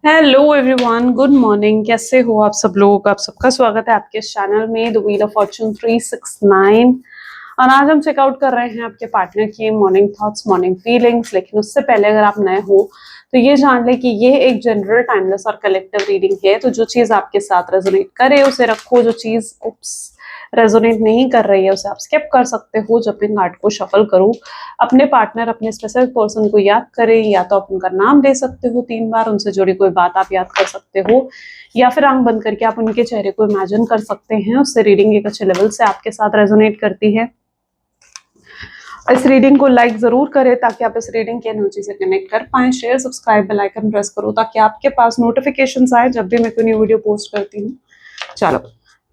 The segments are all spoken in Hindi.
Hello everyone, good morning. कैसे हो आप सब लोग? आप सबका स्वागत है आपके चैनल में द व्हील ऑफ फॉर्चून 369। और आज हम चेकआउट कर रहे हैं आपके पार्टनर की मॉर्निंग थॉट्स, मॉर्निंग फीलिंग्स। लेकिन उससे पहले अगर आप नए हो तो ये जान ले कि ये एक जनरल, टाइमलेस और कलेक्टिव रीडिंग है। तो जो चीज आपके साथ रेजोनेट करे उसे रखो, जो चीज रेजोनेट नहीं कर रही है उसे आप स्किप कर सकते हो। जब भी कार्ड को शफल करो, अपने पार्टनर, अपने स्पेसिफिक पर्सन को याद करें, या तो आप उनका नाम ले सकते हो 3 बार, उनसे जुड़ी कोई बात आप याद कर सकते हो, या फिर आंख बंद करके आप उनके चेहरे को इमेजिन कर सकते हैं। उससे रीडिंग एक अच्छे लेवल से आपके साथ रेजोनेट करती है। इस रीडिंग को लाइक जरूर करें ताकि आप इस रीडिंग की एनर्जी से कनेक्ट कर पाएं। Share, subscribe, bell icon press करो ताकि आपके पास नोटिफिकेशंस आए जब भी मैं कोई न्यू वीडियो पोस्ट करती हूँ। चलो,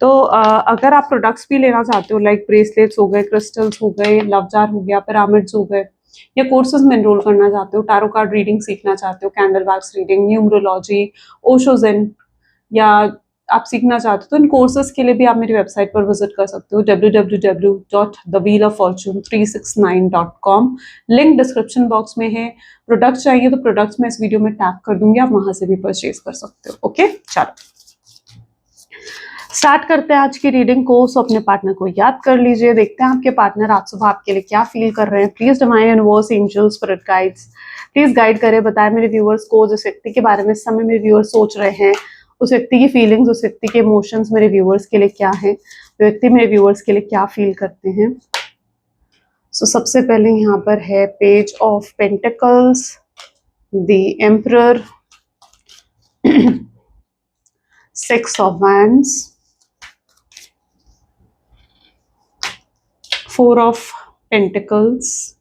तो अगर आप प्रोडक्ट्स भी लेना चाहते हो, लाइक ब्रेसलेट्स हो गए, क्रिस्टल्स हो गए, लव जार हो गया, पिरामिड्स हो गए, या कोर्सेज में एनरोल करना चाहते हो, टारो कार्ड रीडिंग सीखना चाहते हो, candle wax reading, numerology, Osho zen, या आप सीखना चाहते हो, तो इन कोर्सेज के लिए भी आप मेरी वेबसाइट पर विजिट कर सकते हो www.thewheeloffortune369.com। लिंक डिस्क्रिप्शन बॉक्स में है। प्रोडक्ट चाहिए तो प्रोडक्ट्स मैं इस वीडियो में टैग कर दूंगी, आप वहां से भी परचेज कर सकते हो। ओके, चलो स्टार्ट करते हैं आज की रीडिंग को। सो अपने पार्टनर को याद कर लीजिए। देखते हैं आपके पार्टनर आज सुबह आपके लिए क्या फील कर रहे हैं। Please divine universe, angels, spirit guides please guide करें, बताएं मेरे व्यूअर्स को जिस व्यक्ति के बारे में इस समय मेरे व्यूअर्स सोच रहे हैं, उस व्यक्ति की फीलिंग्स, उस व्यक्ति के इमोशंस मेरे व्यूअर्स के लिए क्या है, व्यक्ति मेरे व्यूअर्स के लिए क्या फील करते हैं। सो सबसे पहले यहाँ पर है page of pentacles, the emperor, 6 of wands, 4 of Pentacles,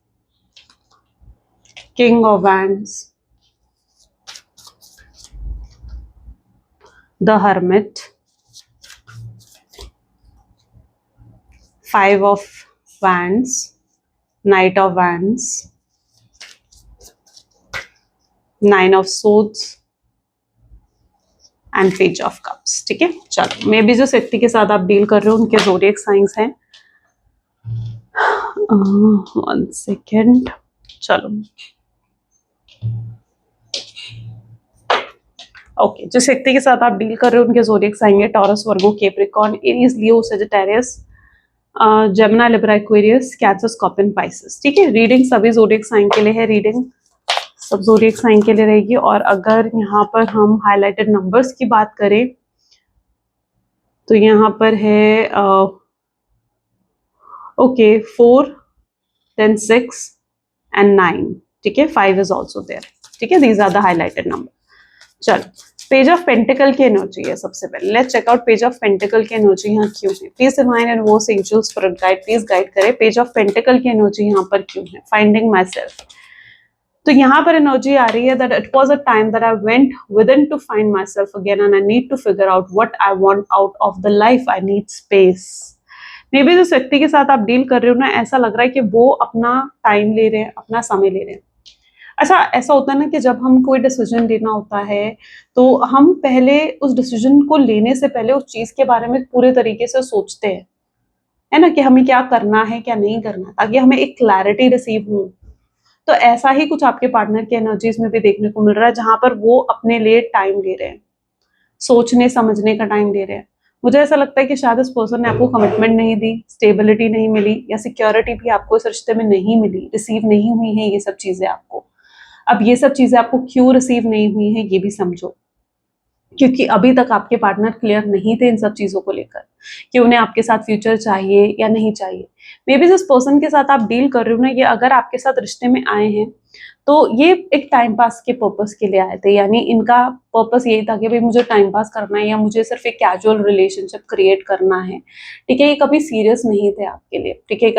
King of Wands, the Hermit, 5 of Wands, Knight of Wands, 9 of Swords and page of cups. ठीक है, चलो मे भी जो व्यक्ति के साथ आप डील कर रहे हो उनके ज़ोडिएक साइंस हैं। 1 सेकेंड, चलो ओके जिस व्यक्ति के साथ आप डील कर रहे हो उनके ज़ोडिएक साइन है Taurus, Virgo, Capricorn, Aries, Leo, Sagittarius, Gemini, Libra, Aquarius, Cancer, Scorpion, Pisces. ठीक है, रीडिंग सभी ज़ोडिएक साइन के लिए है। रीडिंग सब ज़ोडिएक साइन के लिए रहेगी। और अगर यहाँ पर हम हाईलाइटेड नंबर्स की बात करें तो यहाँ पर है ओके 4, then 6 and 9। ठीक है, 5 is also there। ठीक है, these are the highlighted number। चलो, पेज ऑफ पेंटिकल की एनर्जी है सबसे पहले। Let's check out page of pentacle की एनर्जी यहाँ क्यों है। प्लीज डिवाइन एंड वो angels, spirit guide please guide करें पेज ऑफ पेंटिकल की एनर्जी यहाँ पर क्यों है। Finding myself. तो यहाँ पर एनर्जी आ रही है that it was a time that I went within to find myself again and I need to figure out what I want out of the life. I need space. May be जिस व्यक्ति के साथ आप डील कर रहे हो ना, ऐसा लग रहा है कि वो अपना टाइम ले रहे हैं, अपना समय ले रहे हैं। अच्छा, ऐसा होता है ना कि जब हम कोई डिसीजन लेना होता है तो हम पहले उस डिसीजन को लेने से पहले उस चीज के बारे में पूरे तरीके से सोचते हैं, है ना, कि हमें क्या करना है क्या नहीं करना, ताकि हमें एक क्लैरिटी रिसीव हो। तो ऐसा ही कुछ आपके पार्टनर की एनर्जीज में भी देखने को मिल रहा है, जहां पर वो अपने लिए टाइम ले रहे हैं, सोचने समझने का टाइम ले रहे हैं। मुझे ऐसा लगता है कि शायद इस पर्सन ने आपको कमिटमेंट नहीं दी, स्टेबिलिटी नहीं मिली, या सिक्योरिटी भी आपको इस रिश्ते में नहीं मिली, रिसीव नहीं हुई है ये सब चीजें आपको। अब ये सब चीजें आपको क्यों रिसीव नहीं हुई हैं ये भी समझो, क्योंकि अभी तक आपके पार्टनर क्लियर नहीं थे इन सब चीजों को लेकर कि उन्हें आपके साथ फ्यूचर चाहिए या नहीं चाहिए। मे बी जिस पर्सन के साथ आप डील कर रहे हो ना, ये अगर आपके साथ रिश्ते में आए हैं तो ये एक टाइम पास के पर्पस के लिए आए थे। यानी इनका पर्पस यही था कि भाई मुझे टाइम पास करना है, या मुझे सिर्फ एक कैजुअल रिलेशनशिप क्रिएट करना है। ठीक है, ये कभी सीरियस नहीं थे आपके लिए। ठीक है,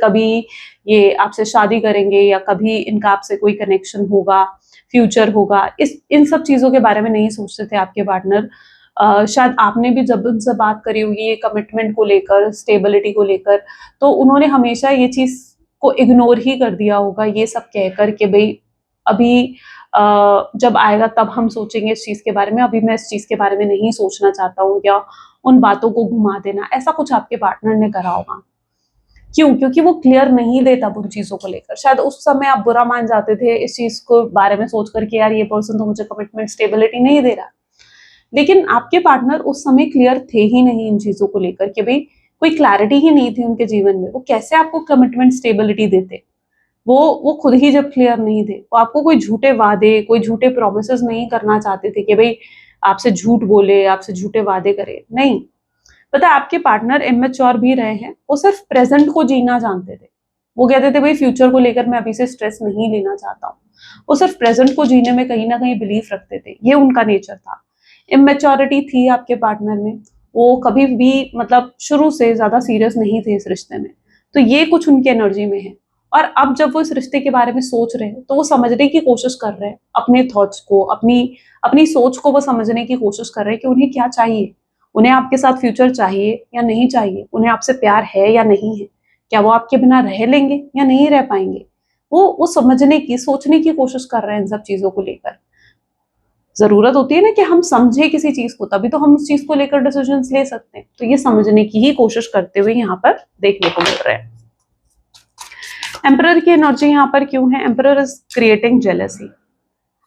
कभी ये आपसे शादी करेंगे, या कभी इनका आपसे कोई कनेक्शन होगा, फ्यूचर होगा, इन सब चीजों के बारे में नहीं सोचते थे आपके पार्टनर। शायद आपने भी जब उनसे बात करी होगी ये कमिटमेंट को लेकर, स्टेबिलिटी को लेकर, तो उन्होंने हमेशा ये चीज को इग्नोर ही कर दिया होगा, ये सब कहकर कि भाई अभी जब आएगा तब हम सोचेंगे इस चीज के बारे में, अभी मैं इस चीज के बारे में नहीं सोचना चाहता हूँ, या उन बातों को घुमा देना, ऐसा कुछ आपके पार्टनर ने करा होगा। क्यों? क्योंकि वो क्लियर नहीं देता उन चीजों को लेकर। शायद उस समय आप बुरा मान जाते थे इस चीज को बारे में सोच करके, यार ये पर्सन तो मुझे कमिटमेंट स्टेबिलिटी नहीं दे रहा, लेकिन आपके पार्टनर उस समय क्लियर थे ही नहीं इन चीजों को लेकर कि भाई कोई क्लैरिटी ही नहीं थी उनके जीवन में, वो कैसे आपको कमिटमेंट स्टेबिलिटी देते। वो खुद ही जब क्लियर नहीं थे, वो आपको कोई झूठे वादे, कोई झूठे प्रोमिसेस नहीं करना चाहते थे कि भाई आपसे झूठ बोले, आपसे झूठे वादे करे, नहीं। पता है आपके पार्टनर इमेच्योर भी रहे हैं, वो सिर्फ प्रेजेंट को जीना जानते थे। वो कहते थे भाई फ्यूचर को लेकर मैं अभी से स्ट्रेस नहीं लेना चाहता हूँ। वो सिर्फ प्रेजेंट को जीने में कहीं ना कहीं बिलीफ रखते थे, ये उनका नेचर था। इमेच्योरिटी थी आपके पार्टनर में, वो कभी भी मतलब शुरू से ज्यादा सीरियस नहीं थे इस रिश्ते में, तो ये कुछ उनकी एनर्जी में है। और अब जब वो इस रिश्ते के बारे में सोच रहे हैं तो वो समझने की कोशिश कर रहे हैं अपने थॉट्स को, अपनी अपनी सोच को वो समझने की कोशिश कर रहे हैं कि उन्हें क्या चाहिए, उन्हें आपके साथ फ्यूचर चाहिए या नहीं चाहिए, उन्हें आपसे प्यार है या नहीं है, क्या वो आपके बिना रह लेंगे या नहीं रह पाएंगे। वो समझने की, सोचने की कोशिश कर रहे हैं इन सब चीजों को लेकर। जरूरत होती है ना कि हम समझे किसी चीज को, तभी तो हम उस चीज को लेकर डिसीजंस ले सकते हैं। तो ये समझने की ही कोशिश करते हुए यहाँ पर देखने को मिल रहे हैं। एम्परर की एनर्जी यहाँ पर क्यों है? Emperor is creating jealousy.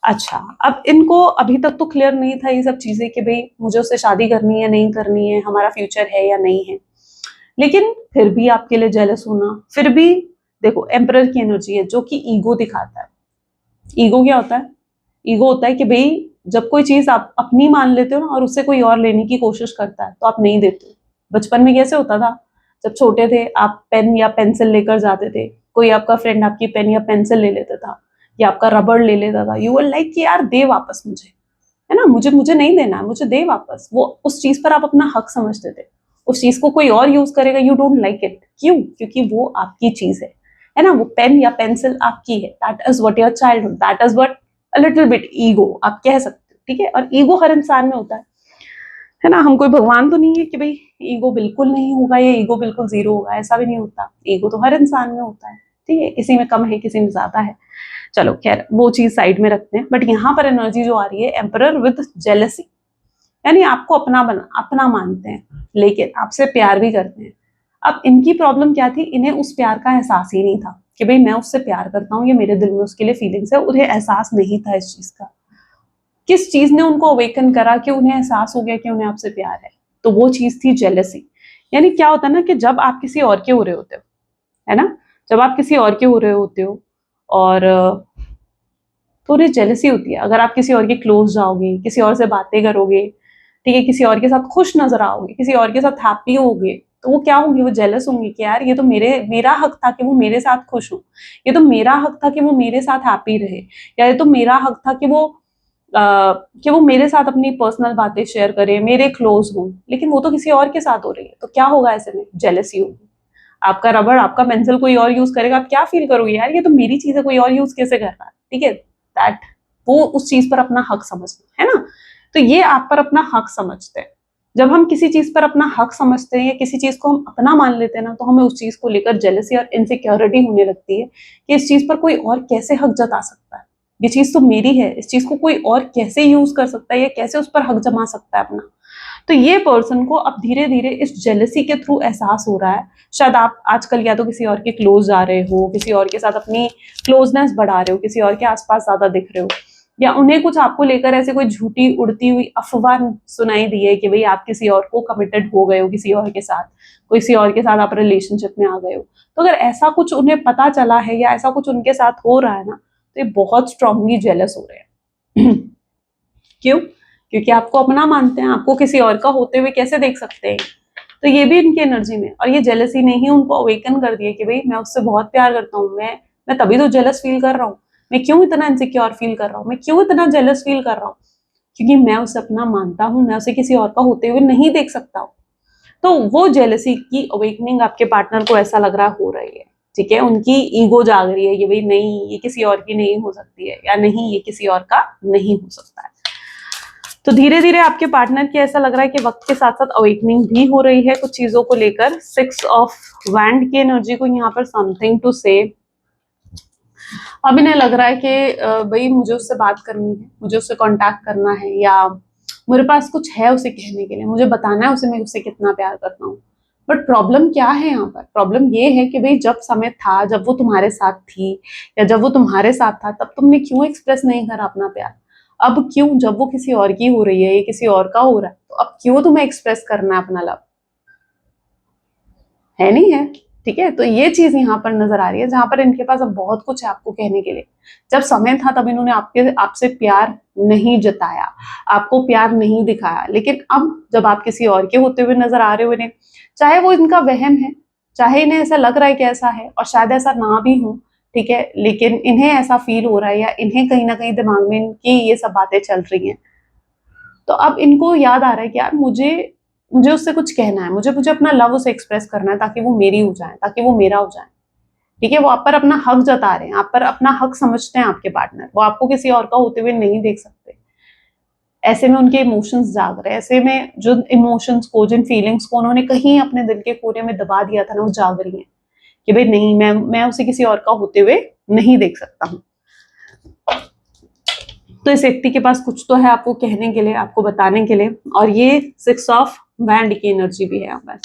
अच्छा, अब इनको अभी तक तो क्लियर नहीं था ये सब चीजें कि भाई मुझे उससे शादी करनी है नहीं करनी है, हमारा फ्यूचर है या नहीं है, लेकिन फिर भी आपके लिए जेलस होना, फिर भी देखो एम्परर की एनर्जी है जो कि ईगो दिखाता है। ईगो क्या होता है? ईगो होता है कि भाई जब कोई चीज आप अपनी मान लेते हो ना और उससे कोई और लेने की कोशिश करता है तो आप नहीं देते हो। बचपन में कैसे होता था, जब छोटे थे आप पेन या पेंसिल लेकर जाते थे, कोई आपका फ्रेंड आपकी पेन या पेंसिल ले लेता था या आपका रबड़ ले लेता था, यू वर लाइक कि यार दे वापस मुझे, है ना, मुझे मुझे नहीं देना है, मुझे दे वापस। वो उस चीज पर आप अपना हक समझते थे। उस चीज को कोई और यूज करेगा, यू डोंट लाइक इट, क्यों? क्योंकि वो आपकी चीज है ना, वो पेन या पेंसिल आपकी है। That is what your childhood, that is what a little bit ego आप कह सकते हो, ठीक है। और ईगो हर इंसान में होता है ना। हम कोई भगवान तो नहीं है कि भाई ईगो बिल्कुल नहीं होगा या ईगो बिल्कुल जीरो होगा, ऐसा भी नहीं होता। ईगो तो हर इंसान में होता है, ठीक है, किसी में कम है किसी में ज्यादा है। चलो खैर वो चीज साइड में रखते हैं। बट यहाँ पर एनर्जी जो आ रही है एम्परर विद जेलसी, यानी आपको अपना मानते हैं लेकिन आपसे प्यार भी करते हैं। अब इनकी प्रॉब्लम क्या थी, इन्हें उस प्यार का एहसास ही नहीं था कि भाई मैं उससे प्यार करता हूँ, ये मेरे दिल में उसके लिए फीलिंग्स है। उन्हें एहसास नहीं था इस चीज का। किस चीज ने उनको अवेकन करा कि उन्हें एहसास हो गया कि उन्हें आपसे प्यार है? तो वो चीज थी जेलसी। यानी क्या होता है ना कि जब आप किसी और के हो रहे होते हो, है ना, जब आप किसी और के हो रहे होते हो और तो उन्हें जेलसी होती है। अगर आप किसी और के क्लोज जाओगे, किसी और से बातें करोगे, ठीक है, किसी और के साथ खुश नजर आओगे, किसी और के साथ हैप्पी होगे, तो वो क्या होंगे, वो जेलस होंगे कि यार ये तो मेरा हक था कि वो मेरे साथ खुश हो, ये तो मेरा हक था कि वो मेरे साथ हैप्पी रहे, या ये तो मेरा हक था कि वो मेरे साथ अपनी पर्सनल बातें शेयर करे, मेरे क्लोज हो, लेकिन वो तो किसी और के साथ हो रही है। तो क्या होगा ऐसे में? जेलसी होगी। आपका रबड़, आपका पेंसिल कोई और यूज करेगा, आप क्या फील करोगे, यार ये तो मेरी चीज है, कोई और यूज कैसे कर रहा है, ठीक है। दैट वो उस चीज पर अपना हक समझना, है ना। तो ये आप पर अपना हक समझते हैं। जब हम किसी चीज पर अपना हक समझते हैं या किसी चीज को हम अपना मान लेते हैं ना, तो हमें उस चीज को लेकर जेलसी और इनसिक्योरिटी होने लगती है कि इस चीज पर कोई और कैसे हक जता सकता है, ये चीज तो मेरी है, इस चीज को कोई और कैसे यूज कर सकता है या कैसे उस पर हक जमा सकता है अपना। तो ये पर्सन को अब धीरे धीरे इस जेलसी के थ्रू एहसास हो रहा है। शायद आप आजकल या तो किसी और के क्लोज जा रहे हो, किसी और के साथ अपनी क्लोजनेस बढ़ा रहे हो, किसी और के आसपास ज्यादा दिख रहे हो, या उन्हें कुछ आपको लेकर ऐसे कोई झूठी उड़ती हुई अफवाह सुनाई दी है कि भाई आप किसी और को कमिटेड हो गए हो, किसी और के साथ, किसी और के साथ आप रिलेशनशिप में आ गए हो। तो अगर ऐसा कुछ उन्हें पता चला है या ऐसा कुछ उनके साथ हो रहा है ना, तो ये बहुत स्ट्रांगली जेलस हो रहे हैं। क्यों? क्योंकि आपको अपना मानते हैं, आपको किसी और का होते हुए कैसे देख सकते हैं। तो ये भी इनकी एनर्जी में, और ये जेलसी ने ही उनको अवेकन कर दिया कि भाई मैं उससे बहुत प्यार करता हूँ, मैं तभी तो जेलस फील कर रहा हूँ, मैं क्यों इतना इनसिक्योर फील कर रहा हूँ, मैं क्यों इतना जेलस फील कर रहा हूँ, क्योंकि मैं उसे अपना मानता हूँ, मैं उसे किसी और का होते हुए नहीं देख सकता हूँ। तो वो जेलसी की अवेकनिंग आपके पार्टनर को ऐसा लग रहा हो रही है, ठीक है, उनकी ईगो जाग रही है कि भाई नहीं ये किसी और की नहीं हो सकती है, या नहीं ये किसी और का नहीं हो सकता है। तो धीरे धीरे आपके पार्टनर की ऐसा लग रहा है कि वक्त के साथ साथ अवेकनिंग भी हो रही है कुछ चीजों को लेकर। 6 ऑफ वैंड की एनर्जी को यहाँ पर समथिंग टू से। अब इन्हें लग रहा है कि भाई मुझे उससे बात करनी है, मुझे उससे कांटेक्ट करना है, या मेरे पास कुछ है उसे कहने के लिए, मुझे बताना है उसे मैं उससे कितना प्यार करता हूँ। बट प्रॉब्लम क्या है यहाँ पर? प्रॉब्लम ये है कि भाई जब समय था, जब वो तुम्हारे साथ थी या जब वो तुम्हारे साथ था, तब तुमने क्यों एक्सप्रेस नहीं करा अपना प्यार? अब क्यों, जब वो किसी और की हो रही है, ये किसी और का हो रहा है, तो अब क्यों तुम्हें एक्सप्रेस करना है अपना लव? है नहीं है? ठीक है, तो ये चीज यहाँ पर नजर आ रही है, जहां पर इनके पास अब बहुत कुछ है आपको कहने के लिए। जब समय था तब इन्होंने आपसे प्यार नहीं जताया, आपको प्यार नहीं दिखाया, लेकिन अब जब आप किसी और के होते हुए नजर आ रहे हो इन्हें, चाहे वो इनका वहम है, चाहे इन्हें ऐसा लग रहा है कि ऐसा है, और शायद ऐसा ना भी हो, ठीक है, लेकिन इन्हें ऐसा फील हो रहा है या इन्हें कहीं ना कहीं दिमाग में इनकी ये सब बातें चल रही हैं, तो अब इनको याद आ रहा है कि यार मुझे मुझे उससे कुछ कहना है, मुझे मुझे अपना लव उसे एक्सप्रेस करना है, ताकि वो मेरी हो जाए, ताकि वो मेरा हो जाए। ठीक है, वो आप पर अपना हक जता रहे हैं, आप पर अपना हक समझते हैं आपके पार्टनर, वो आपको किसी और का होते हुए नहीं देख सकते। ऐसे में उनके इमोशंस जाग रहे हैं, ऐसे में जो इमोशंस को, जिन फीलिंग्स को उन्होंने कहीं अपने दिल के कोने में दबा दिया था ना, वो जाग रही है कि भाई नहीं, मैं उसे किसी और का होते हुए नहीं देख सकता हूँ। तो इस व्यक्ति के पास कुछ तो है आपको कहने के लिए, आपको बताने के लिए, और ये 6 ऑफ वैंड की एनर्जी भी है यहाँ पर।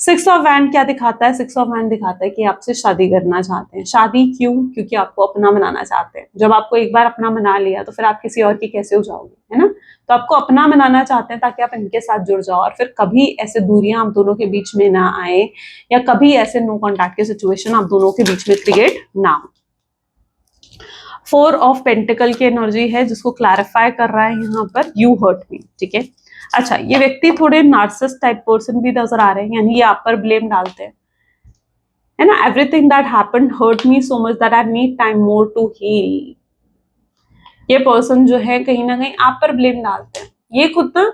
6 ऑफ वैंड क्या दिखाता है? 6 ऑफ वैंड दिखाता है कि आपसे शादी करना चाहते हैं। शादी क्यों? क्योंकि आपको अपना बनाना चाहते हैं। जब आपको एक बार अपना बना लिया तो फिर आप किसी और की कैसे हो जाओगे, है ना? तो आपको अपना बनाना चाहते हैं ताकि आप इनके साथ जुड़ जाओ, और फिर कभी ऐसे दूरियां आप दोनों के बीच में ना आए, या कभी ऐसे नो कॉन्टैक्ट की सिचुएशन आप दोनों के बीच में क्रिएट ना हो। 4 ऑफ पेंटिकल की एनर्जी है, जिसको क्लैरिफाई कर रहा है यहाँ पर, यू हर्ट मी। ठीक है, अच्छा, ये व्यक्ति थोड़े नार्सिसिस्ट टाइप पर्सन भी नजर आ रहे हैं, यानी ये आप पर ब्लेम डालते हैं, है ना? Everything that happened hurt me so much that I need time more to heal. ये पर्सन जो है कहीं ना कहीं आप पर ब्लेम डालते हैं। ये खुद ना,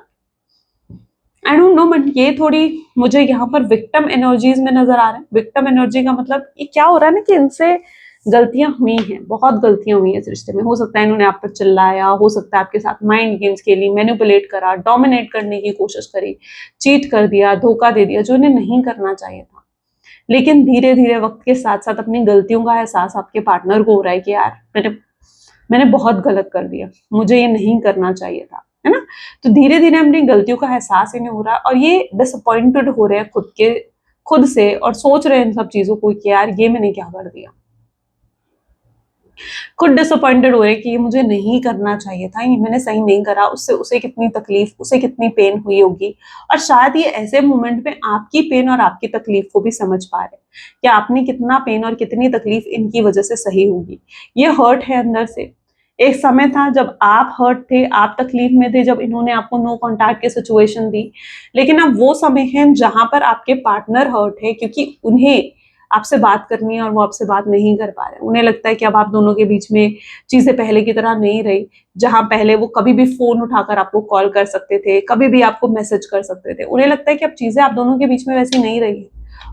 आई डोंट नो, बट ये थोड़ी मुझे यहाँ पर विक्टिम एनर्जीज में नजर आ रहे हैं। विक्टिम एनर्जी का मतलब ये क्या हो रहा है ना, कि इनसे गलतियां हुई हैं, बहुत गलतियां हुई हैं इस रिश्ते में। हो सकता है इन्होंने आप पर चिल्लाया, हो सकता है आपके साथ माइंड गेम्स खेली, मैनिपुलेट करा, डोमिनेट करने की कोशिश करी, चीट कर दिया, धोखा दे दिया, जो इन्हें नहीं करना चाहिए था। लेकिन धीरे धीरे वक्त के साथ साथ अपनी गलतियों का एहसास आपके पार्टनर को हो रहा है कि यार मैंने बहुत गलत कर दिया, मुझे ये नहीं करना चाहिए था, है ना? तो धीरे धीरे अपनी गलतियों का एहसास इन्हें हो रहा है, और ये डिसअपॉइंटेड हो रहे हैं खुद से, और सोच रहे हैं इन सब चीजों को कि यार ये मैंने क्या कर दिया। खुद डिसअपॉइंटेड हो रहे कि ये मुझे नहीं करना चाहिए था, ये मैंने सही नहीं करा, उससे उसे कितनी तकलीफ, उसे कितनी पेन हुई होगी, और शायद ये ऐसे मोमेंट में आपकी पेन और आपकी तकलीफ को भी समझ पा रहे कि आपने कितना पेन और कितनी तकलीफ इनकी वजह से सही होगी। ये हर्ट है अंदर से। एक समय था जब आप हर्ट थे, आप तकलीफ में थे, जब इन्होंने आपको नो कॉन्टैक्ट की सिचुएशन दी, लेकिन अब वो समय है जहां पर आपके पार्टनर हर्ट है, क्योंकि उन्हें आपसे बात करनी है और वो आपसे बात नहीं कर पा रहे। उन्हें लगता है कि अब आप दोनों के बीच में चीजें पहले की तरह नहीं रही, जहां पहले वो कभी भी फोन उठाकर आपको कॉल कर सकते थे, कभी भी आपको मैसेज कर सकते थे। उन्हें लगता है कि अब चीजें आप दोनों के बीच में वैसी नहीं रही है,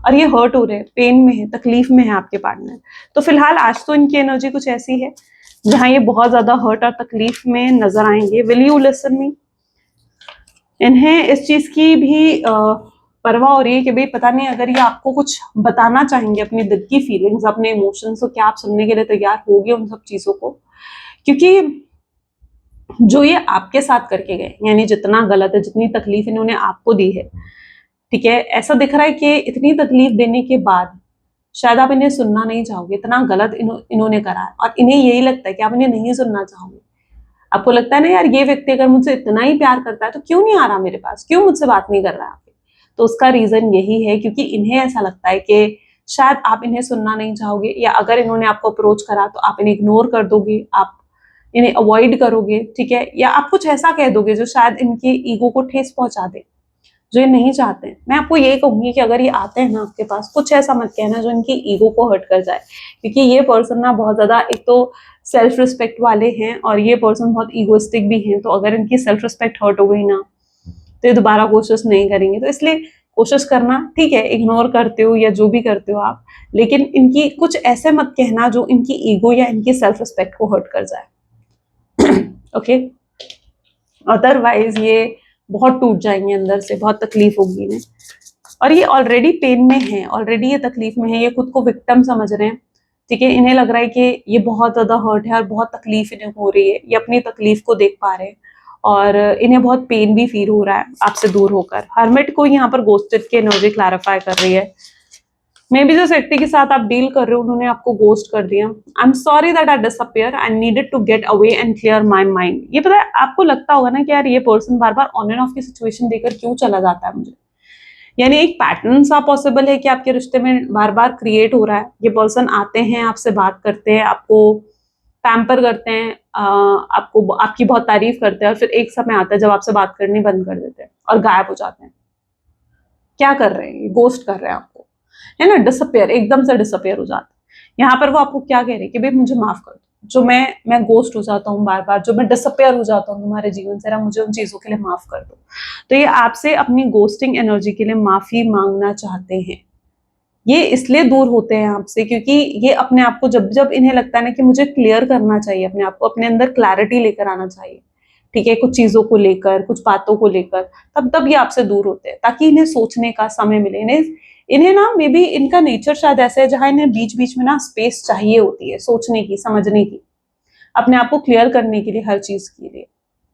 और ये हर्ट हो रहे हैं, पेन में है, तकलीफ में है आपके पार्टनर। तो फिलहाल आज तो इनकी एनर्जी कुछ ऐसी है जहां ये बहुत ज्यादा हर्ट और तकलीफ में नजर आएंगे। Will you listen me? इन्हें इस चीज की भी परवाह हो रही है कि भाई पता नहीं, अगर ये आपको कुछ बताना चाहेंगे, अपनी दिल की फीलिंग्स, अपने इमोशंस, तो क्या आप सुनने के लिए तैयार होगे उन सब चीजों को? क्योंकि जो ये आपके साथ करके गए, यानी जितना गलत है, जितनी तकलीफ इन्होंने आपको दी है, ठीक है, ऐसा दिख रहा है कि इतनी तकलीफ देने के बाद शायद आप इन्हें सुनना नहीं चाहोगे। इतना गलत इन्होंने करा है, और इन्हें यही लगता है कि आप इन्हें नहीं सुनना चाहोगे। आपको लगता है ना, यार ये व्यक्ति अगर मुझसे इतना ही प्यार करता है तो क्यों नहीं आ रहा मेरे पास, क्यों मुझसे बात नहीं कर रहा है? तो उसका रीजन यही है, क्योंकि इन्हें ऐसा लगता है कि शायद आप इन्हें सुनना नहीं चाहोगे, या अगर इन्होंने आपको अप्रोच करा तो आप इन्हें इग्नोर कर दोगे, आप इन्हें अवॉइड करोगे, ठीक है, या आप कुछ ऐसा कह दोगे जो शायद इनके ईगो को ठेस पहुंचा दे, जो ये नहीं चाहते हैं। मैं आपको यही कहूंगी कि अगर ये आते हैं ना आपके पास, कुछ ऐसा मत कहना जो इनकी ईगो को हर्ट कर जाए, क्योंकि ये पर्सन ना बहुत ज्यादा, एक तो सेल्फ रिस्पेक्ट वाले हैं, और ये पर्सन बहुत ईगोइस्टिक भी हैं। तो अगर इनकी सेल्फ रिस्पेक्ट हर्ट हो गई ना, तो ये दोबारा कोशिश नहीं करेंगे। तो इसलिए कोशिश करना, ठीक है, इग्नोर करते हो या जो भी करते हो आप, लेकिन इनकी कुछ ऐसे मत कहना जो इनकी ईगो या इनकी सेल्फ रिस्पेक्ट को हर्ट कर जाए। ओके, अदरवाइज ये बहुत टूट जाएंगे अंदर से, बहुत तकलीफ होगी इन्हें, और ये ऑलरेडी पेन में है, ऑलरेडी ये तकलीफ में है, ये खुद को विक्टिम समझ रहे हैं, ठीक है। इन्हें लग रहा है कि ये बहुत ज्यादा हर्ट है और बहुत तकलीफ इन्हें हो रही है, ये अपनी तकलीफ को देख पा रहे हैं, और इन्हें बहुत पेन भी फील हो रहा है आपसे दूर होकर। हर्मिट को यहाँ पर गोस्टेड की एनर्जी क्लैरिफाई कर रही है। मे बी जिस व्यक्ति के साथ आप डील कर रहे हो उन्होंने आपको गोस्ट कर दिया। I am sorry that I disappear, I needed to get away and clear my mind. ये पता है आपको लगता होगा ना कि यार ये person bar bar on end of की सिचुएशन देकर क्यों चला जाता है मुझे, यानी एक पैटर्न सा पॉसिबल है कि आपके रिश्ते में बार बार क्रिएट हो रहा है। ये पर्सन आते हैं, आपसे बात करते हैं, आपको पैम्पर करते हैं, आपको आपकी बहुत तारीफ करते हैं, और फिर एक समय आता है जब आपसे बात करनी बंद कर देते हैं और गायब हो जाते हैं। क्या कर रहे हैं? गोस्ट कर रहे हैं आपको, है ना, डिसअपियर, एकदम से डिसअपियर हो जाते हैं। यहाँ पर वो आपको क्या कह रहे हैं कि भाई मुझे माफ कर दो, जो मैं गोस्ट हो जाता हूँ बार बार, जो मैं डिसअपियर हो जाता हूँ तुम्हारे जीवन से ना, मुझे उन चीजों के लिए माफ कर दो। तो ये आपसे अपनी गोस्टिंग एनर्जी के लिए माफी मांगना चाहते हैं। ये इसलिए दूर होते हैं आपसे क्योंकि ये अपने आप को जब जब इन्हें लगता है ना कि मुझे क्लियर करना चाहिए, अपने आप को अपने अंदर क्लैरिटी लेकर आना चाहिए, ठीक है, कुछ चीजों को लेकर, कुछ बातों को लेकर, तब तब ये आपसे दूर होते हैं ताकि इन्हें सोचने का समय मिले। इन्हें ना मे बी इनका नेचर शायद ऐसा है जहां इन्हें बीच बीच में ना स्पेस चाहिए होती है सोचने की, समझने की, अपने आप को क्लियर करने के लिए, हर चीज के लिए,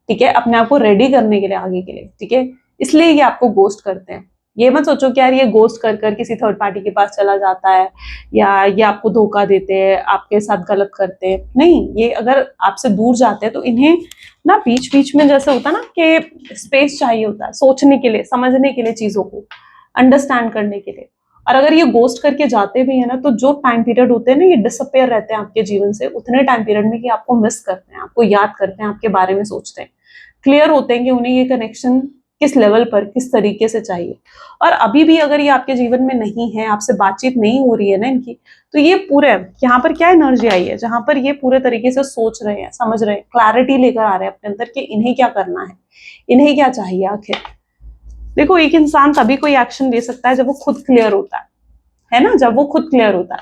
ठीक है, अपने आप को रेडी करने के लिए आगे के लिए, ठीक है। इसलिए ये आपको गोस्ट करते हैं। ये मत सोचो कि यार ये गोस्ट कर कर किसी थर्ड पार्टी के पास चला जाता है या ये आपको धोखा देते हैं, आपके साथ गलत करते हैं, नहीं। ये अगर आपसे दूर जाते हैं तो इन्हें ना बीच बीच में जैसे होता है ना कि स्पेस चाहिए होता है सोचने के लिए, समझने के लिए, चीजों को अंडरस्टैंड करने के लिए। और अगर ये गोस्ट करके जाते भी है ना, तो जो टाइम पीरियड होते हैं ना, ये डिसअपियर रहते हैं आपके जीवन से, उतने टाइम पीरियड में कि आपको मिस करते हैं, आपको याद करते हैं, आपके बारे में सोचते हैं, क्लियर होते हैं कि उन्हें ये कनेक्शन किस लेवल पर, किस तरीके से चाहिए। और अभी भी अगर ये आपके जीवन में नहीं है, आपसे बातचीत नहीं हो रही है ना इनकी, तो ये पूरे यहाँ पर क्या एनर्जी आई है जहां पर ये पूरे तरीके से सोच रहे हैं, समझ रहे हैं, क्लैरिटी लेकर आ रहे हैं अपने अंदर कि इन्हें क्या करना है, इन्हें क्या चाहिए आखिर। देखो, एक इंसान तभी कोई एक्शन ले सकता है जब वो खुद क्लियर होता है ना, जब वो खुद क्लियर होता है।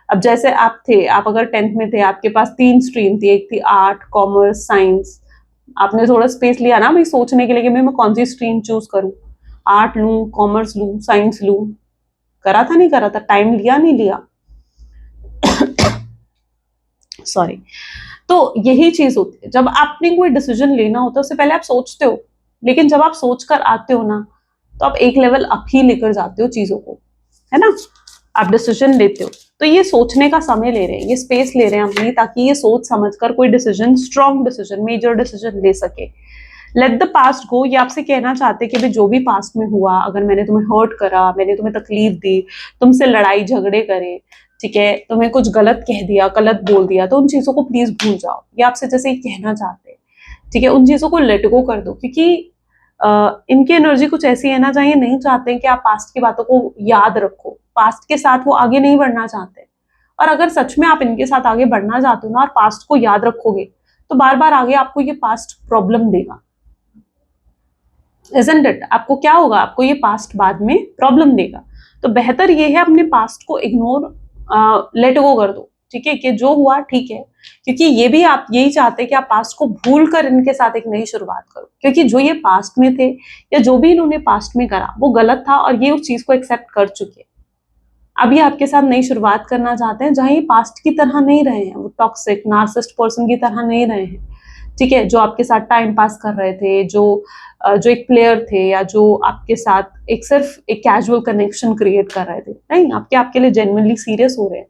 अब जैसे आप थे, आप अगर 10th में थे, आपके पास 3 स्ट्रीम थी, एक थी आर्ट, कॉमर्स, साइंस। आपने थोड़ा स्पेस लिया ना भाई सोचने के लिए कि मैं कौन सी स्ट्रीम चूज करूं, आर्ट लूं, कॉमर्स लूं, साइंस लूं। करा था नहीं करा था, टाइम लिया नहीं लिया? सॉरी। तो यही चीज होती है, जब आपने कोई डिसीजन लेना होता है उससे पहले आप सोचते हो, लेकिन जब आप सोच कर आते हो ना, तो आप एक लेवल अप ही लेकर जाते हो चीजों को, है ना, आप डिसीजन लेते हो। तो ये सोचने का समय ले रहे हैं, ये स्पेस ले रहे हैं अपनी, ताकि ये सोच समझकर कोई decision, strong decision, major decision ले सके। लेट द पास्ट गो, ये आपसे कहना चाहते कि भाई जो भी पास्ट में हुआ, अगर मैंने तुम्हें हर्ट करा, मैंने तुम्हें तकलीफ दी, तुमसे लड़ाई झगड़े करे, ठीक है, तुम्हें कुछ गलत कह दिया, गलत बोल दिया, तो उन चीजों को प्लीज भूल जाओ। ये आपसे जैसे ही कहना चाहते हैं, ठीक है, उन चीजों को लेट गो कर दो, क्योंकि इनकी एनर्जी कुछ ऐसी है ना जहाँ ये नहीं चाहते कि आप पास्ट की बातों को याद रखो, पास्ट के साथ वो आगे नहीं बढ़ना चाहते। और अगर सच में आप इनके साथ आगे बढ़ना चाहते हो ना और पास्ट को याद रखोगे, तो बार बार आगे आपको ये पास्ट प्रॉब्लम देगा, इजंट इट? आपको क्या होगा, आपको ये पास्ट बाद में प्रॉब्लम देगा। तो बेहतर ये है अपने पास्ट को इग्नोर, लेट गो कर दो, ठीक है, कि जो हुआ ठीक है, क्योंकि ये भी आप यही चाहते हैं कि आप पास्ट को भूल कर इनके साथ एक नई शुरुआत करो, क्योंकि जो ये पास्ट में थे या जो भी इन्होंने पास्ट में करा वो गलत था और ये उस चीज को एक्सेप्ट कर चुके हैं। अब ये आपके साथ नई शुरुआत करना चाहते हैं जहां ये पास्ट की तरह नहीं रहे हैं, वो टॉक्सिक नार्सिसिस्ट पर्सन की तरह नहीं रहे हैं, ठीक है, जो आपके साथ टाइम पास कर रहे थे, जो एक प्लेयर थे, या जो आपके साथ एक सिर्फ एक कैजुअल कनेक्शन क्रिएट कर रहे थे। नहीं, आपके लिए जेन्युइनली सीरियस हो रहे हैं,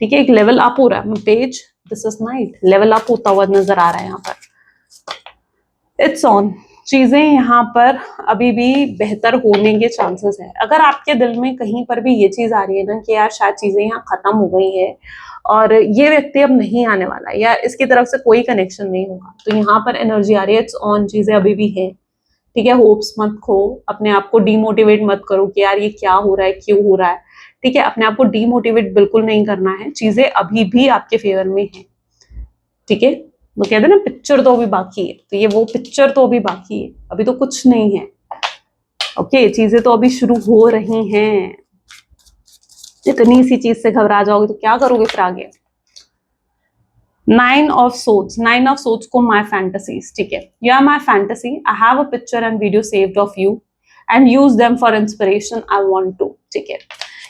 ठीक है, एक लेवल अप हो रहा है। Page, this is night, level up होता हुआ नजर आ रहा है यहाँ पर। इट्स ऑन, चीजें यहाँ पर अभी भी बेहतर होने के चांसेस है। अगर आपके दिल में कहीं पर भी ये चीज आ रही है ना कि यार शायद चीजें यहाँ खत्म हो गई है और ये व्यक्ति अब नहीं आने वाला या इसकी तरफ से कोई कनेक्शन नहीं होगा, तो यहाँ पर एनर्जी आ रही है इट्स ऑन, चीजें अभी भी है, ठीक है। होप्स मत खो, अपने आप को डीमोटिवेट मत करो कि यार ये क्या हो रहा है, क्यों हो रहा है, ठीक है, अपने आप को डीमोटिवेट बिल्कुल नहीं करना है, चीजें अभी भी आपके फेवर में है, ठीक है। वो कहते हैं ना पिक्चर तो अभी बाकी है, तो ये वो पिक्चर तो अभी बाकी है, अभी तो कुछ नहीं है, ओके, चीजें तो अभी शुरू हो रही हैं। इतनी सी चीज से घबरा जाओगे तो क्या करोगे फिर आगे। 9 ऑफ सोर्ड्स, 9 ऑफ सोर्ड्स को माई फैंटेसीज, ठीक है, you are my fantasy, I have a picture and video saved of you and use them for inspiration, I want to, ठीक है।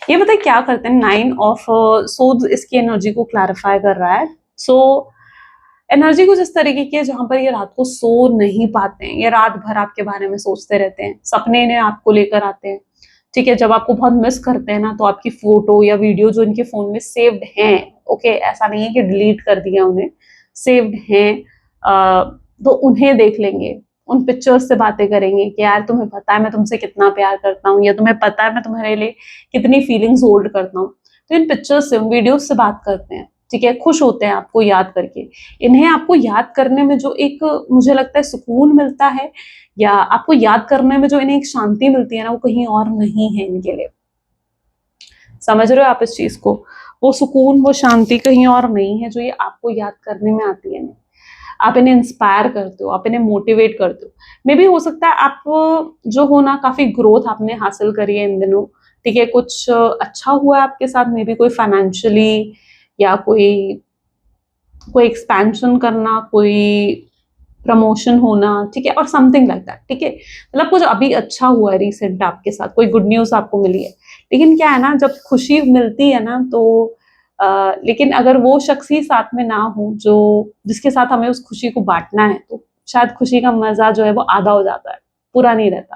ये बताए क्या करते हैं, 9 ऑफ सोर्ड्स इसकी एनर्जी को क्लैरिफाई कर रहा है। सो एनर्जी कुछ इस तरीके की है जहां पर ये रात को सो नहीं पाते हैं, ये रात भर आपके बारे में सोचते रहते हैं, सपने इन्हें आपको लेकर आते हैं। ठीक है, जब आपको बहुत मिस करते हैं ना, तो आपकी फोटो या वीडियो जो इनके फोन में सेव्ड हैं, ओके, ऐसा नहीं है कि डिलीट कर दिया उन्हें, सेव्ड हैं, तो उन्हें देख लेंगे, उन पिक्चर्स से बातें करेंगे कि यार तुम्हें पता है मैं तुमसे कितना प्यार करता हूँ, या तुम्हें पता है मैं तुम्हारे लिए कितनी फीलिंग्स होल्ड करता हूँ। तो इन पिक्चर्स से, उन वीडियोस से बात करते हैं। ठीक है, खुश होते हैं आपको याद करके। इन्हें आपको याद करने में जो एक, मुझे लगता है, सुकून मिलता है, या आपको याद करने में जो इन्हें एक शांति मिलती है ना, वो कहीं और नहीं है इनके लिए। समझ रहे हो आप इस चीज को? वो सुकून, वो शांति कहीं और नहीं है जो ये आपको याद करने में आती है। आप इन्हें इंस्पायर करते हो, आप इन्हें मोटिवेट करते हो। मे भी हो सकता है आप जो हो ना, काफी ग्रोथ आपने हासिल करी है इन दिनों। ठीक है, कुछ अच्छा हुआ है आपके साथ, मे बी कोई फाइनेंशियली, या कोई कोई एक्सपेंशन करना, कोई प्रमोशन होना, ठीक है, और समथिंग लाइक दैट। ठीक है, मतलब कुछ अभी अच्छा हुआ है रिसेंट आपके साथ, कोई गुड न्यूज आपको मिली है। लेकिन क्या है ना, जब खुशी मिलती है ना, तो लेकिन अगर वो शख्स ही साथ में ना हो जो, जिसके साथ हमें उस खुशी को बांटना है, तो शायद खुशी का मजा जो है वो आधा हो जाता है, पूरा नहीं रहता।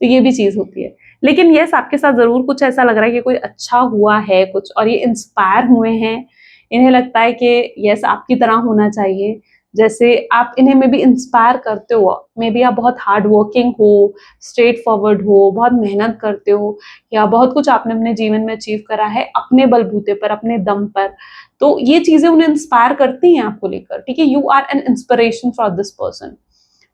तो ये भी चीज होती है। लेकिन यस, आपके साथ जरूर कुछ ऐसा लग रहा है कि कोई अच्छा हुआ है कुछ, और ये इंस्पायर हुए हैं। इन्हें लगता है कि यस, आपकी तरह होना चाहिए, जैसे आप इन्हें में भी इंस्पायर करते हो। मे बी आप बहुत हार्ड वर्किंग हो, स्ट्रेट फॉरवर्ड हो, बहुत मेहनत करते हो, या बहुत कुछ आपने अपने जीवन में अचीव करा है अपने बलबूते पर, अपने दम पर। तो ये चीजें उन्हें इंस्पायर करती हैं आपको लेकर। ठीक है, you are an inspiration for this person.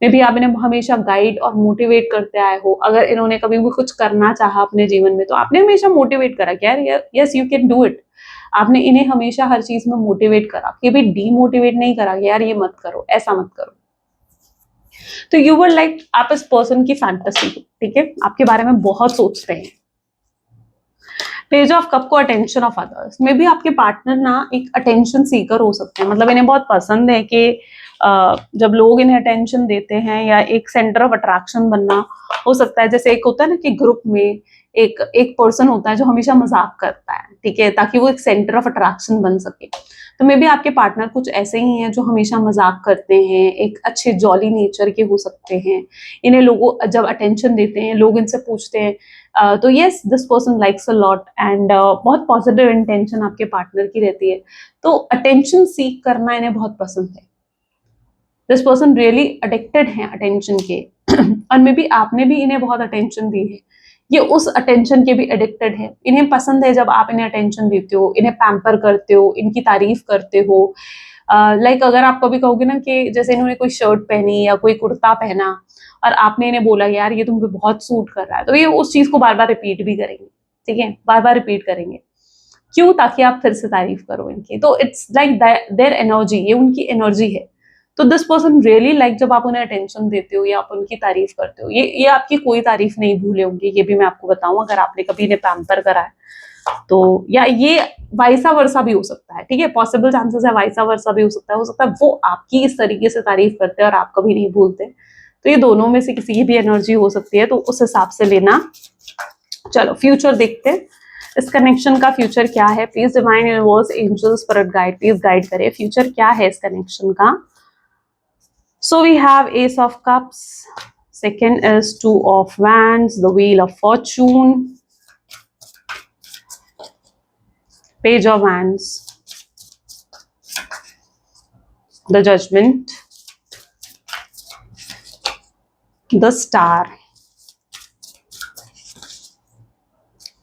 Maybe आप इन्हें हमेशा गाइड और मोटिवेट करते आए हो। अगर इन्होंने कभी भी कुछ करना चाहा अपने जीवन में, तो आपने हमेशा मोटिवेट करा कि यार yes, you can do it. आपने इन्हें हमेशा हर चीज में मोटिवेट करा, कभी डीमोटिवेट नहीं करा कि यार ये मत करो, ऐसा मत करो। तो यू वर लाइक, आप इस पर्सन की फैंटेसी, ठीक है, आपके बारे में बहुत सोचते हैं। पेज ऑफ कप को अटेंशन ऑफ अदर्स, में भी आपके पार्टनर ना एक अटेंशन सीकर हो सकते हैं। मतलब इन्हें बहुत पसंद है कि जब लोग इन्हें अटेंशन देते हैं, या एक सेंटर ऑफ अट्रैक्शन बनना हो सकता है। जैसे एक होता है ना कि ग्रुप में एक पर्सन होता है जो हमेशा मजाक करता है, ठीक है, ताकि वो एक सेंटर ऑफ अट्रैक्शन बन सके। तो मे बी आपके पार्टनर कुछ ऐसे ही हैं जो हमेशा मजाक करते हैं, एक अच्छे जॉली नेचर के हो सकते हैं। इन्हें लोगों जब अटेंशन देते हैं, लोग इनसे पूछते हैं, तो yes, this person likes a lot, and बहुत पॉजिटिव इंटेंशन आपके पार्टनर की रहती है। तो अटेंशन सीख करना इन्हें बहुत पसंद है। दिस पर्सन रियली एडिक्टेड है अटेंशन के और मे बी आपने भी इन्हें बहुत अटेंशन दी है, ये उस अटेंशन के भी एडिक्टेड है। इन्हें पसंद है जब आप इन्हें अटेंशन देते हो, इन्हें पैम्पर करते हो, इनकी तारीफ करते हो। लाइक अगर आप कभी कहोगे ना कि जैसे इन्होंने कोई शर्ट पहनी या कोई कुर्ता पहना, और आपने इन्हें बोला यार ये तुम पे बहुत सूट कर रहा है, तो ये उस चीज को बार बार रिपीट भी करेंगे। ठीक है, बार बार रिपीट करेंगे। क्यों? ताकि आप फिर से तारीफ करो इनकी। तो इट्स लाइक देयर एनर्जी, ये उनकी एनर्जी है। तो दिस पर्सन रियली लाइक जब आप उन्हें अटेंशन देते हो या आप उनकी तारीफ करते हो, ये आपकी कोई तारीफ नहीं भूले होंगे, ये भी मैं आपको बताऊं, अगर आपने कभी इन्हें पैम्पर करा है तो। या ये वाइसा वर्सा भी हो सकता है, ठीक है, पॉसिबल चांसेस है वाइसा वर्सा भी हो सकता है वो आपकी इस तरीके से तारीफ करते हैं और आप कभी नहीं भूलते। तो ये दोनों में से किसी की भी एनर्जी हो सकती है, तो उस हिसाब से लेना। चलो फ्यूचर देखते हैं, इस कनेक्शन का फ्यूचर क्या है। Please divine universe, angels, spirit guide, please guide करें, फ्यूचर क्या है इस कनेक्शन का। So we have Ace of Cups, second is Two of Wands, the Wheel of Fortune, Page of Wands, the Judgment, the Star,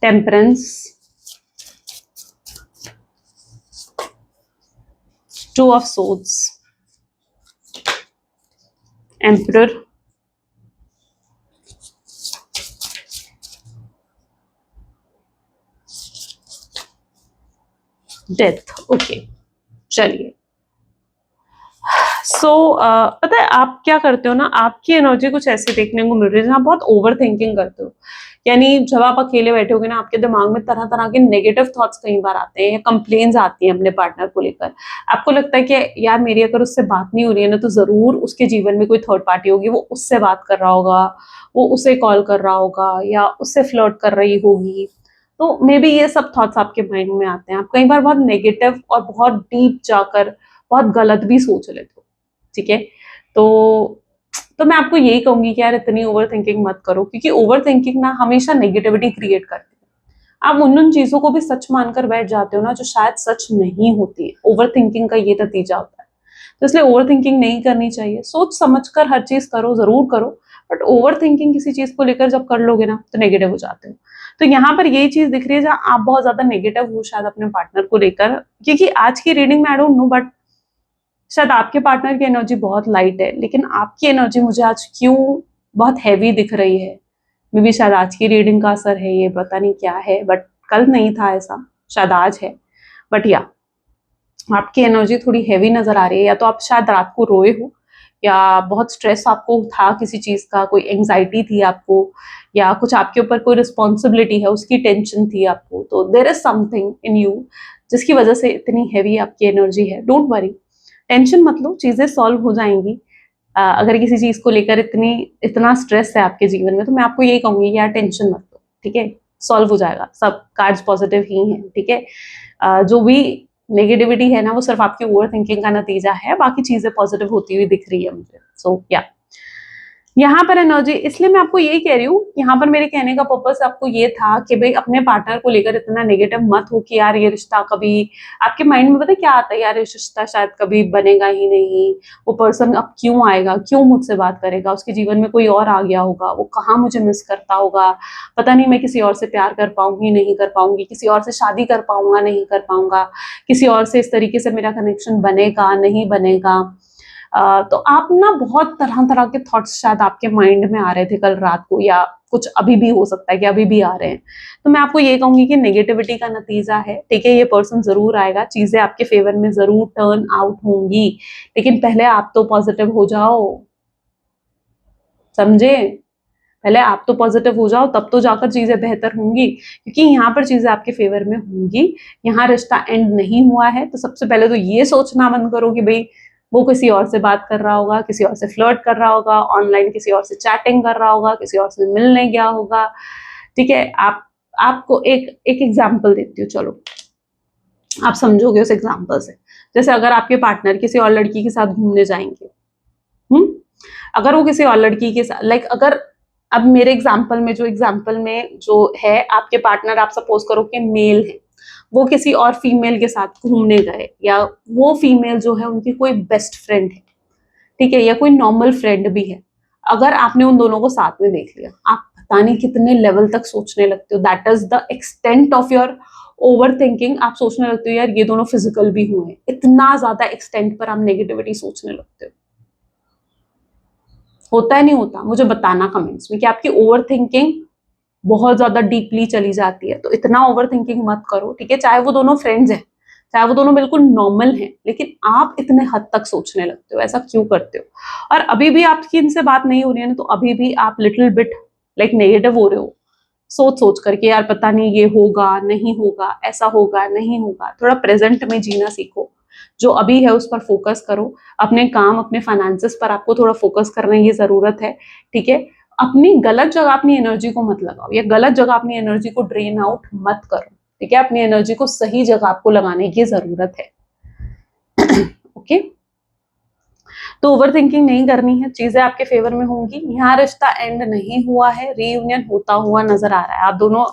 Temperance, Two of Swords, Emperor, Death। Okay, चलिए। सो पता है आप क्या करते हो ना, आपकी एनर्जी कुछ ऐसे देखने को मिल रही है जहाँ बहुत ओवर थिंकिंग करते हो। यानी जब आप अकेले बैठे होगे ना, आपके दिमाग में तरह तरह के नेगेटिव थॉट्स कई बार आते हैं, या कंप्लेन्स आती हैं अपने पार्टनर को लेकर। आपको लगता है कि यार मेरी अगर उससे बात नहीं हो रही है ना, तो जरूर उसके जीवन में कोई थर्ड पार्टी होगी, वो उससे बात कर रहा होगा, वो उसे कॉल कर रहा होगा, या उससे फ्लर्ट कर रही होगी। तो मे बी ये सब थॉट्स आपके माइंड में आते हैं। आप कई बार बहुत नेगेटिव और बहुत डीप जाकर बहुत गलत भी सोच लेते हो, ठीक है। तो मैं आपको यही कहूंगी कि यार इतनी ओवर थिंकिंग मत करो, क्योंकि ओवर थिंकिंग ना हमेशा नेगेटिविटी क्रिएट करती है। आप उन चीजों को भी सच मानकर बैठ जाते हो ना जो शायद सच नहीं होती है। ओवर थिंकिंग का ये नतीजा होता है। तो इसलिए ओवर थिंकिंग नहीं करनी चाहिए, सोच समझकर हर चीज करो, जरूर करो, बट ओवर थिंकिंग किसी चीज को लेकर जब कर लोगे ना तो नेगेटिव हो जाते हो। तो यहाँ पर यही चीज दिख रही है जहां आप बहुत ज्यादा नेगेटिव हो शायद अपने पार्टनर को लेकर, क्योंकि आज की रीडिंग में आई डोंट नो, बट शायद आपके पार्टनर की एनर्जी बहुत लाइट है, लेकिन आपकी एनर्जी मुझे आज क्यों बहुत हैवी दिख रही है। मे बी शायद आज की रीडिंग का असर है, ये पता नहीं क्या है, बट कल नहीं था ऐसा, शायद आज है। बट या आपकी एनर्जी थोड़ी हैवी नजर आ रही है, या तो आप शायद रात को रोए हो, या बहुत स्ट्रेस आपको था किसी चीज का, कोई एंग्जाइटी थी आपको, या कुछ आपके ऊपर कोई रिस्पॉन्सिबिलिटी है उसकी टेंशन थी आपको। तो there is something in you जिसकी वजह से इतनी हैवी आपकी एनर्जी है। डोंट वरी, टेंशन मत लो, चीजें सॉल्व हो जाएंगी। अगर किसी चीज को लेकर इतना स्ट्रेस है आपके जीवन में, तो मैं आपको यही कहूंगी कि यार टेंशन मत लो, ठीक है, सॉल्व हो जाएगा, सब कार्ड्स पॉजिटिव ही हैं, ठीक है। जो भी नेगेटिविटी है ना वो सिर्फ आपकी ओवर थिंकिंग का नतीजा है, बाकी चीजें पॉजिटिव होती हुई दिख रही है मुझे। सो या यहाँ पर एनर्जी, इसलिए मैं आपको यही कह रही हूँ, यहाँ पर मेरे कहने का पर्पस आपको ये था कि भाई अपने पार्टनर को लेकर इतना नेगेटिव मत हो कि यार ये रिश्ता कभी, आपके माइंड में पता है क्या आता है, यार ये रिश्ता शायद कभी बनेगा ही नहीं, वो पर्सन अब क्यों आएगा, क्यों मुझसे बात करेगा, उसके जीवन में कोई और आ गया होगा, वो कहाँ मुझे मिस करता होगा, पता नहीं मैं किसी और से प्यार कर पाऊंगी नहीं कर पाऊंगी, किसी और से शादी कर पाऊंगा नहीं कर पाऊंगा, किसी और से इस तरीके से मेरा कनेक्शन बनेगा नहीं बनेगा। तो आप ना बहुत तरह तरह के थॉट्स शायद आपके माइंड में आ रहे थे कल रात को, या कुछ अभी भी हो सकता है कि अभी भी आ रहे हैं। तो मैं आपको ये कहूंगी कि नेगेटिविटी का नतीजा है, ठीक है, ये पर्सन जरूर आएगा, चीजें आपके फेवर में जरूर टर्न आउट होंगी, लेकिन पहले आप तो पॉजिटिव हो जाओ, समझे, पहले आप तो पॉजिटिव हो जाओ, तब तो जाकर चीजें बेहतर होंगी, क्योंकि यहाँ पर चीजें आपके फेवर में होंगी। यहाँ रिश्ता एंड नहीं हुआ है, तो सबसे पहले तो ये सोचना बंद करो कि भाई वो किसी और से बात कर रहा होगा, किसी और से फ्लर्ट कर रहा होगा, ऑनलाइन किसी और से चैटिंग कर रहा होगा, किसी और से मिलने गया होगा, ठीक है। आपको एक एग्जाम्पल देती हूँ, चलो आप समझोगे उस एग्जाम्पल से। जैसे अगर आपके पार्टनर किसी और लड़की के साथ घूमने जाएंगे, अगर वो किसी और लड़की के साथ, लाइक अगर अब मेरे एग्जाम्पल में जो है आपके पार्टनर, आप सपोज करो कि मेल है, वो किसी और फीमेल के साथ घूमने गए, या वो फीमेल जो है उनकी कोई बेस्ट फ्रेंड है, ठीक है, या कोई नॉर्मल फ्रेंड भी है, अगर आपने उन दोनों को साथ में देख लिया, आप पता नहीं कितने लेवल तक सोचने लगते हो। That is the extent of your over thinking. आप सोचने लगते हो यार ये दोनों फिजिकल भी हुए, इतना ज्यादा एक्सटेंट पर आप नेगेटिविटी सोचने लगते हो। होता है नहीं होता, मुझे बताना कमेंट्स में कि आपकी ओवर थिंकिंग बहुत ज्यादा डीपली चली जाती है। तो इतना ओवर थिंकिंग मत करो, ठीक है, चाहे वो दोनों फ्रेंड्स हैं, चाहे वो दोनों बिल्कुल नॉर्मल हैं, लेकिन आप इतने हद तक सोचने लगते हो, ऐसा क्यों करते हो। और अभी भी आपकी इनसे बात नहीं हो रही है ना, तो अभी भी आप लिटिल बिट लाइक नेगेटिव हो रहे हो, सोच सोच करके यार पता नहीं ये होगा नहीं होगा, ऐसा होगा नहीं होगा। थोड़ा प्रेजेंट में जीना सीखो, जो अभी है उस पर फोकस करो, अपने काम अपने फाइनेंसेस पर आपको थोड़ा फोकस करने की जरूरत है, ठीक है। अपनी गलत जगह अपनी एनर्जी को मत लगाओ, या गलत जगह अपनी एनर्जी को ड्रेन आउट मत करो, ठीक है, अपनी एनर्जी को सही जगह आपको लगाने की जरूरत है। ओके, तो ओवर थिंकिंग नहीं करनी है, चीजें आपके फेवर में होंगी। यहाँ रिश्ता एंड नहीं हुआ है, रीयूनियन होता हुआ नजर आ रहा है, आप दोनों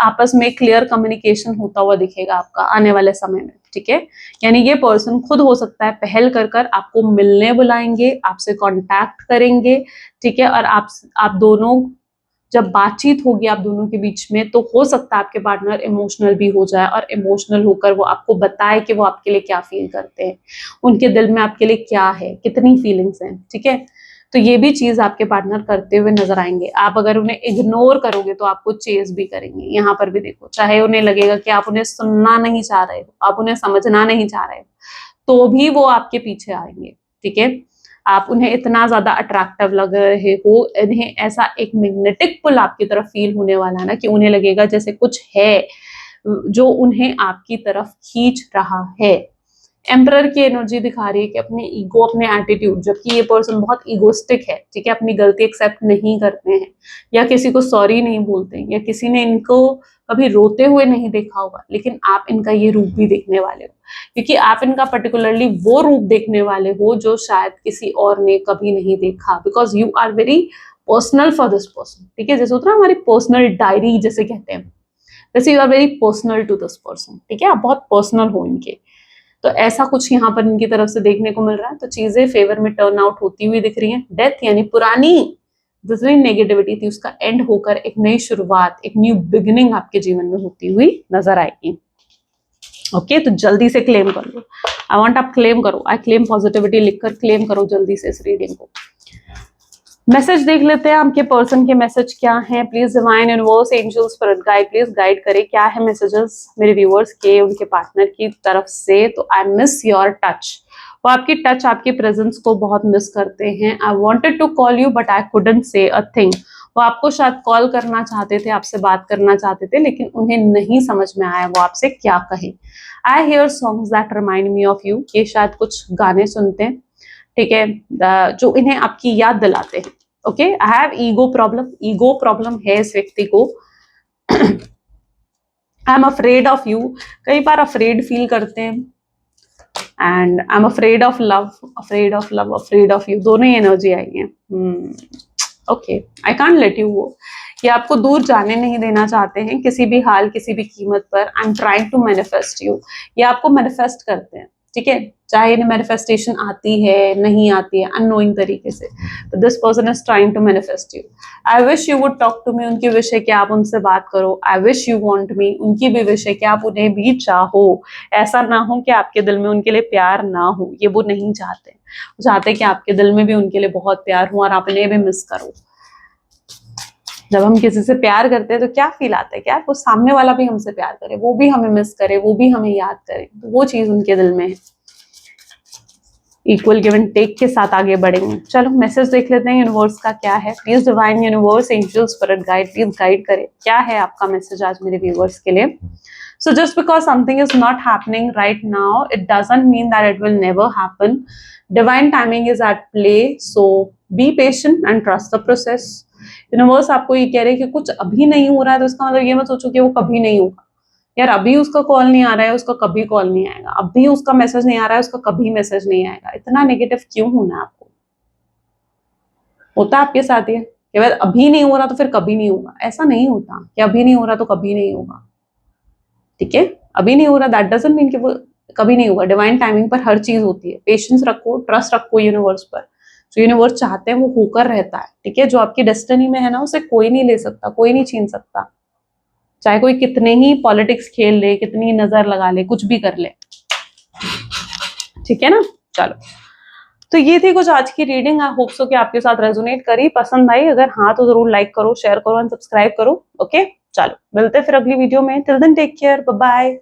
आपस में क्लियर कम्युनिकेशन होता हुआ दिखेगा आपका आने वाले समय में, ठीक है। यानी ये पर्सन खुद हो सकता है पहल कर कर आपको मिलने बुलाएंगे, आपसे कांटेक्ट करेंगे, ठीक है, और आप दोनों जब बातचीत होगी आप दोनों के बीच में, तो हो सकता है आपके पार्टनर इमोशनल भी हो जाए, और इमोशनल होकर वो आपको बताए कि वो आपके लिए क्या फील करते हैं, उनके दिल में आपके लिए क्या है, कितनी फीलिंग्स हैं, ठीक है। तो ये भी चीज आपके पार्टनर करते हुए नजर आएंगे। आप अगर उन्हें इग्नोर करोगे तो आपको चेज भी करेंगे। यहाँ पर भी देखो, चाहे उन्हें लगेगा कि आप उन्हें सुनना नहीं चाह रहे हो, आप उन्हें समझना नहीं चाह रहे हो, तो भी वो आपके पीछे आएंगे, ठीक है। आप उन्हें इतना ज्यादा अट्रैक्टिव लग रहे हो, इन्हें ऐसा एक मैग्नेटिक पुल आपकी तरफ फील होने वाला है ना, कि उन्हें लगेगा जैसे कुछ है जो उन्हें आपकी तरफ खींच रहा है। एम्परर की एनर्जी दिखा रही है कि अपने ईगो, अपने एटीट्यूड, जबकि ये पर्सन बहुत ईगोस्टिक है, ठीक है, अपनी गलती एक्सेप्ट नहीं करते हैं, या किसी को सॉरी नहीं बोलते हैं, या किसी ने इनको कभी रोते हुए नहीं देखा होगा, लेकिन आप इनका ये रूप भी देखने वाले हो, क्योंकि आप इनका पर्टिकुलरली वो रूप देखने वाले हो जो शायद किसी और ने कभी नहीं देखा, because you are very personal for this person. ठीक है, जैसे होता है हमारी पर्सनल डायरी जैसे कहते हैं, वैसे you are very personal to this person. ठीक है, आप बहुत पर्सनल हो इनके, तो ऐसा कुछ यहाँ पर इनकी तरफ से देखने को मिल रहा है। तो चीजें फेवर में टर्न आउट होती हुई दिख रही हैं। डेथ यानी पुरानी जितनी नेगेटिविटी थी उसका एंड होकर एक नई शुरुआत, एक न्यू बिगिनिंग आपके जीवन में होती हुई नजर आएगी। ओके, तो जल्दी से क्लेम कर लो। आई वांट आप क्लेम करो, आई क्लेम पॉजिटिविटी लिखकर क्लेम करो जल्दी से इस रीडिंग को। मैसेज देख लेते हैं आपके पर्सन के मैसेज क्या हैं। Please divine universe angels spirit guide, please guide करे क्या है मैसेजेस मेरे व्यूअर्स के उनके पार्टनर की तरफ से। तो आई मिस योर टच, वो आपकी टच आपकी प्रेजेंस को बहुत मिस करते हैं। I wanted to call you but I couldn't say a thing, वो आपको शायद कॉल करना चाहते थे, आपसे बात करना चाहते थे, लेकिन उन्हें नहीं समझ में आया वो आपसे क्या कहे। I hear songs that remind me of you, ये शायद कुछ गाने सुनते हैं, ठीक है, जो इन्हें आपकी याद दिलाते हैं। Okay, I have ego problem है इस व्यक्ति को। I am afraid of you, कई बार अफ्रेड फील करते हैं। And I am afraid of love, afraid of you, दोनों ही एनर्जी आई है। Okay, I can't let you go, ये आपको दूर जाने नहीं देना चाहते हैं किसी भी हाल किसी भी कीमत पर। I am trying to manifest you, ये आपको मैनिफेस्ट करते हैं। ठीक है, चाहे इन्हें मैनिफेस्टेशन आती है नहीं आती है अननोइंग तरीके से, तो this person is trying to manifest you. I wish you would talk to me, उनकी विश है कि आप उनसे बात करो। I wish you want me, उनकी भी विश है कि आप उन्हें भी चाहो। ऐसा ना हो कि आपके दिल में उनके लिए प्यार ना हो, ये वो नहीं चाहते। वो चाहते कि आपके दिल में भी उनके लिए बहुत प्यार हो और आप उन्हें भी मिस करो। जब हम किसी से प्यार करते हैं तो क्या फील आता है कि यार वो सामने वाला भी हमसे प्यार करे, वो भी हमें मिस करे, वो भी हमें याद करे, तो वो चीज उनके दिल में है। इक्वल गिव एंड टेक के साथ आगे बढ़ेंगे। चलो मैसेज देख लेते हैं यूनिवर्स का क्या है। Please divine universe angel spirit guide, please guide करे क्या है आपका मैसेज आज मेरे व्यूअर्स के लिए। So just because something is not happening right now, it doesn't mean that it will never happen. Divine timing is at play, so be patient and trust the process. Universe आपको ये कह रहे हैं कि कुछ अभी नहीं हो रहा है तो इसका मतलब ये मत सोचो कि वो कभी नहीं होगा। यार अभी उसका कॉल नहीं आ रहा है, उसका कभी कॉल नहीं आएगा, अभी उसका मैसेज नहीं आ रहा है, उसका कभी मैसेज नहीं आएगा। इतना नेगेटिव क्यों होना है आपको? होता आपके साथ ये कि अगर अभी नहीं हो रहा तो फिर कभी नहीं होगा, ऐसा नहीं होता कि अभी नहीं हो रहा तो कभी नहीं होगा। ठीक है, अभी नहीं हो रहा दैट डजंट मीन कि वो कभी नहीं होगा। डिवाइन टाइमिंग पर हर चीज होती है। पेशेंस रखो, ट्रस्ट रखो यूनिवर्स पर, जो यूनिवर्स चाहते हैं वो होकर रहता है। ठीक है, जो आपकी डेस्टिनी में है ना उसे कोई नहीं ले सकता, कोई नहीं छीन सकता, चाहे कोई कितने ही पॉलिटिक्स खेल ले, कितनी नजर लगा ले, कुछ भी कर ले। ठीक है ना, चलो तो ये थी कुछ आज की रीडिंग। आई होप सो कि आपके साथ रेजोनेट करी, पसंद आई। अगर हाँ तो जरूर लाइक करो, शेयर करो एंड सब्सक्राइब करो। ओके, चलो मिलते हैं फिर अगली वीडियो में। Till then take care, bye bye.